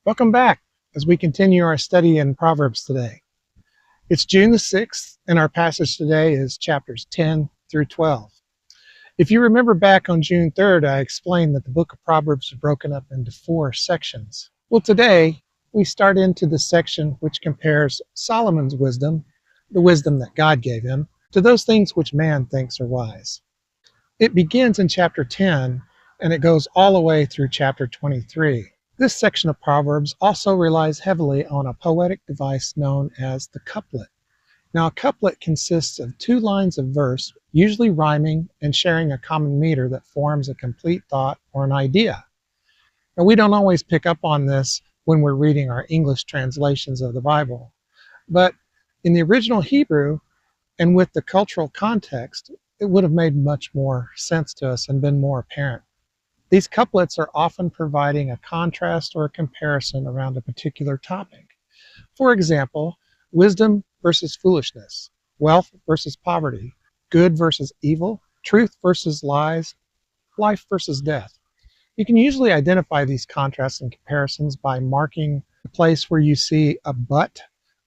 Welcome back as we continue our study in Proverbs today. It's June the 6th, and our passage today is chapters 10 through 12. If you remember back on June 3rd, I explained that the book of Proverbs is broken up into 4 sections. Well, today we start into the section which compares Solomon's wisdom, the wisdom that God gave him, to those things which man thinks are wise. It begins in chapter 10, and it goes all the way through chapter 23. This section of Proverbs also relies heavily on a poetic device known as the couplet. Now, a couplet consists of 2 lines of verse, usually rhyming and sharing a common meter that forms a complete thought or an idea. Now, we don't always pick up on this when we're reading our English translations of the Bible, but in the original Hebrew and with the cultural context, it would have made much more sense to us and been more apparent. These couplets are often providing a contrast or a comparison around a particular topic. For example, wisdom versus foolishness, wealth versus poverty, good versus evil, truth versus lies, life versus death. You can usually identify these contrasts and comparisons by marking the place where you see a but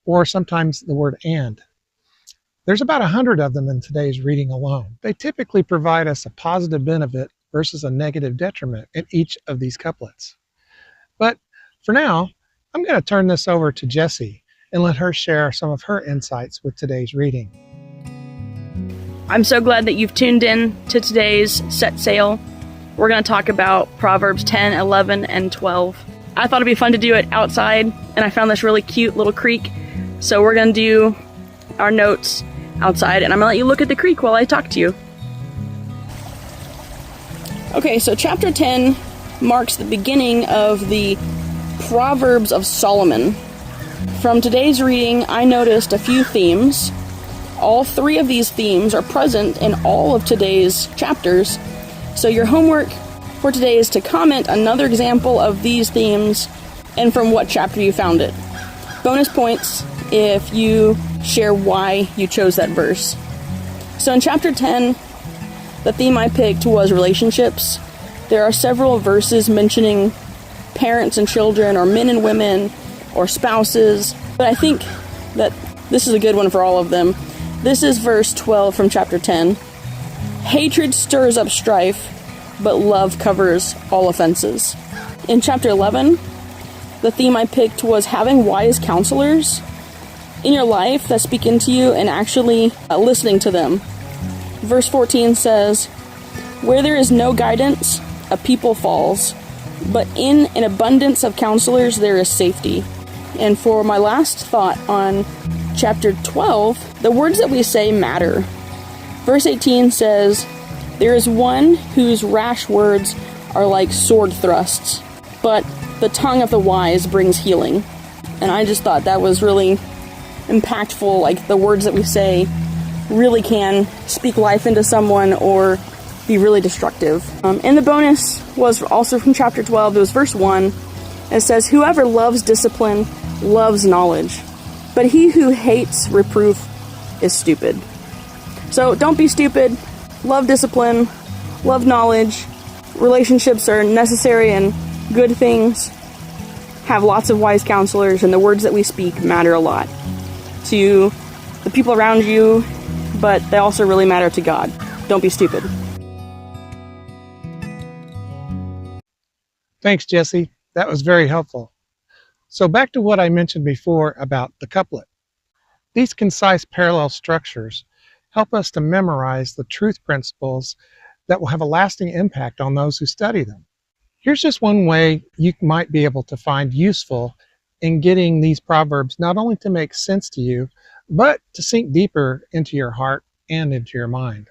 or sometimes the word and. There's about 100 of them in today's reading alone. They typically provide us a positive benefit versus a negative detriment in each of these couplets. But for now, I'm going to turn this over to Jessie and let her share some of her insights with today's reading. I'm so glad that you've tuned in to today's set sail. We're going to talk about Proverbs 10, 11, and 12. I thought it'd be fun to do it outside, and I found this really cute little creek. So we're going to do our notes outside, and I'm going to let you look at the creek while I talk to you. Okay, so chapter 10 marks the beginning of the Proverbs of Solomon. From today's reading, I noticed a few themes. All 3 of these themes are present in all of today's chapters. So your homework for today is to comment another example of these themes and from what chapter you found it. Bonus points if you share why you chose that verse. So in chapter 10, the theme I picked was relationships. There are several verses mentioning parents and children, or men and women, or spouses, but I think that this is a good one for all of them. This is verse 12 from chapter 10. Hatred stirs up strife, but love covers all offenses. In chapter 11, the theme I picked was having wise counselors in your life that speak into you and actually listening to them. Verse 14 says, where there is no guidance, a people falls, but in an abundance of counselors there is safety. And for my last thought on chapter 12, the words that we say matter. Verse 18 says, there is one whose rash words are like sword thrusts, but the tongue of the wise brings healing. And I just thought that was really impactful, like the words that we say really can speak life into someone or be really destructive. And the bonus was also from chapter 12. It was verse 1. It says, whoever loves discipline loves knowledge, but he who hates reproof is stupid. So don't be stupid. Love discipline. Love knowledge. Relationships are necessary and good things. Have lots of wise counselors, and the words that we speak matter a lot to the people around you, but they also really matter to God. Don't be stupid. Thanks, Jessie. That was very helpful. So back to what I mentioned before about the couplet. These concise parallel structures help us to memorize the truth principles that will have a lasting impact on those who study them. Here's just one way you might be able to find useful in getting these proverbs not only to make sense to you, but to sink deeper into your heart and into your mind.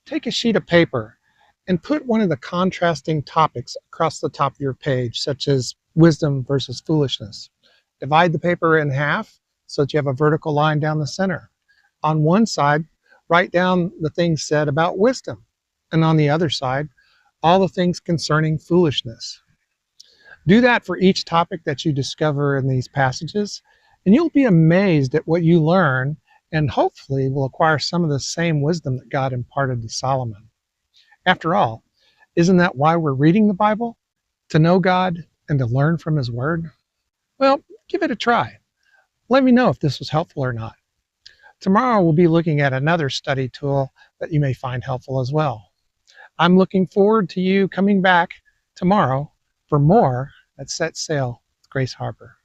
Take a sheet of paper and put one of the contrasting topics across the top of your page, such as wisdom versus foolishness. Divide the paper in half so that you have a vertical line down the center. On one side, write down the things said about wisdom, and on the other side, all the things concerning foolishness. Do that for each topic that you discover in these passages, and you'll be amazed at what you learn, and hopefully will acquire some of the same wisdom that God imparted to Solomon. After all, isn't that why we're reading the Bible? To know God and to learn from His Word? Well, give it a try. Let me know if this was helpful or not. Tomorrow we'll be looking at another study tool that you may find helpful as well. I'm looking forward to you coming back tomorrow for more at Set Sail with Grace Harper.